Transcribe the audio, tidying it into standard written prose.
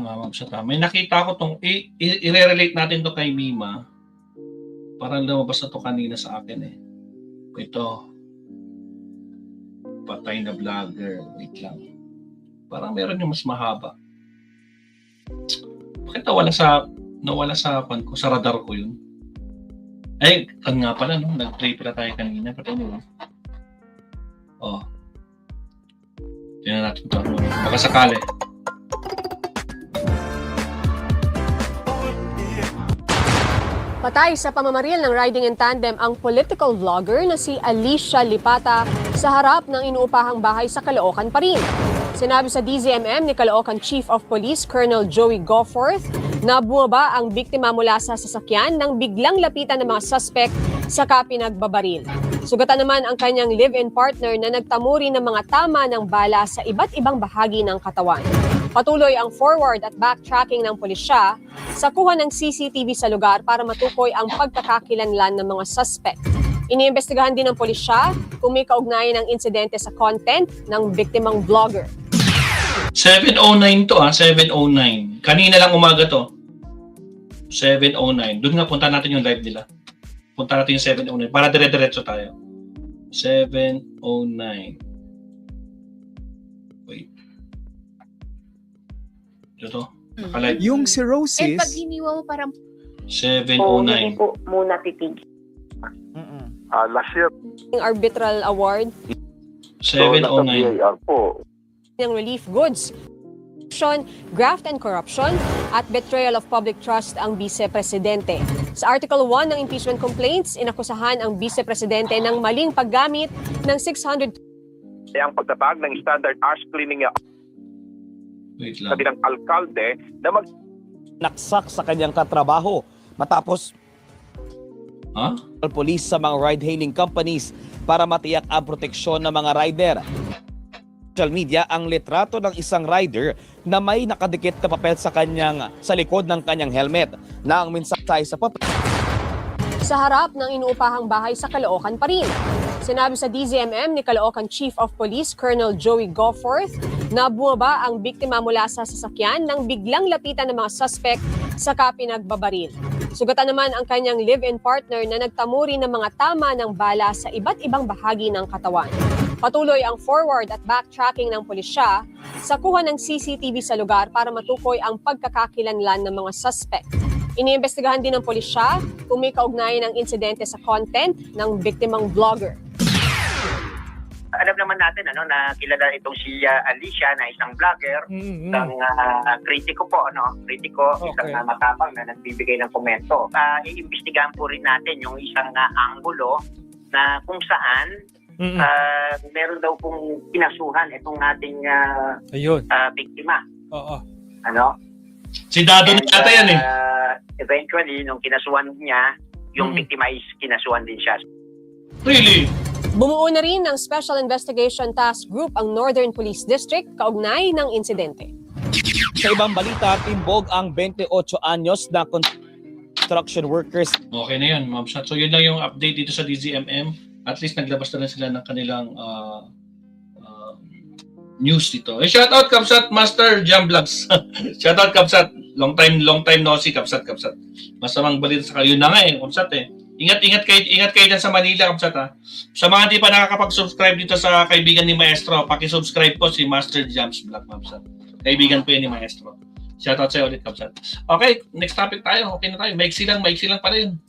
lang Ma'am Shata. May nakita ko tong i-relate natin to kay Mima. Parang lumabas na to kanina sa akin eh. Ito. Patay na vlogger. Wait lang. Parang meron yung mas mahaba. Bakit nawala sa pan ko, sa radar ko yun? Ay, nga pala, no? Nag-play pala tayo kanina. Pati mo. Oh. Tingnan natin ito. Baka sakali. Patay sa pamamaril ng riding in tandem ang political vlogger na si Alicia Lipata sa harap ng inuupahang bahay sa Caloocan pa rin. Sinabi sa DZMM ni Caloocan Chief of Police Colonel Joey Goforth na bumaba ang biktima mula sa sasakyan nang biglang lapitan ng mga suspect saka pinagbabaril. Sugatan naman ang kanyang live-in partner na nagtamuri ng mga tama ng bala sa iba't ibang bahagi ng katawan. Patuloy ang forward at backtracking ng pulisya sa kuha ng CCTV sa lugar para matukoy ang pagkakakilanlan ng mga suspect. Iniimbestigahan din ng pulisya kung may kaugnayan ng insidente sa content ng biktimang vlogger. 7:09 to 7:09. Kanina lang umaga to. 7:09. Doon nga punta natin yung live nila. Punta natin yung 7:09 para dire-diretso tayo. 7:09. Wait. Ito. Nakalive. Yung cirrhosis. Pag iniwan mo parang 7:09. po muna titig. Last year, Arbitral award 7:09. PIR po. ng relief goods, graft and corruption, at betrayal of public trust ang vice-presidente. Sa Article 1 ng impeachment complaints, inakusahan ang vice-presidente ng maling paggamit ng 600 Ang pagtatag ng standard ash cleaning Wait sa lang. bilang alkalde na naksak sa kanyang katrabaho matapos Ha? police sa mga ride-hailing companies para matiyak ang proteksyon ng mga rider. Social media ang litrato ng isang rider na may nakadikit na papel sa likod ng kanyang helmet na ang mensahe sa papel. sa harap ng inuupahang bahay sa Caloocan pa rin. Sinabi sa DZMM ni Caloocan Chief of Police Colonel Joey Goforth na bumaba ang biktima mula sa sasakyan nang biglang lapitan ng mga suspect saka pinagbabaril. Sugatan naman ang kanyang live-in partner na nagtamuri ng mga tama ng bala sa iba't ibang bahagi ng katawan. Patuloy ang forward at backtracking ng pulisya sa kuha ng CCTV sa lugar para matukoy ang pagkakakilanlan ng mga suspect. Iniimbestigahan din ng pulisya kung may kaugnayan ng insidente sa content ng biktimang vlogger. Alam naman natin na kilala itong si Alicia na isang vlogger, isang kritiko po, kritiko, isang matapang na nagbibigay ng komento. Iimbestigahan po rin natin yung isang anggulo na kung saan meron daw pong pinasuhan itong ating biktima. Oo. Si Dado na yata yan eh. Eventually, nung kinasuhan niya, yung biktima is kinasuhan din siya. Really? Bumuo na rin ng Special Investigation Task Group ang Northern Police District kaugnay ng insidente. Sa ibang balita, timbog ang 28 anyos na construction workers. Okay na yun, Ma'am Shat. So yun lang yung update dito sa DZMM. At least naglabas na rin sila ng kanilang news dito. Shoutout Kapsat Master Jam Vlogs. Shoutout Kapsat. Long time no see Kapsat. Masamang balita sa kayo na nga Kapsat eh. Ingat kayo dyan sa Manila Kapsat ha. Sa mga hindi pa nakakapag-subscribe dito sa kaibigan ni Maestro, paki-subscribe po si Master Jams Vlog Kapsat. Kaibigan po yan ni Maestro. Shoutout sa'yo ulit Kapsat. Okay, next topic tayo. Okay na tayo. Maiksi lang pa rin.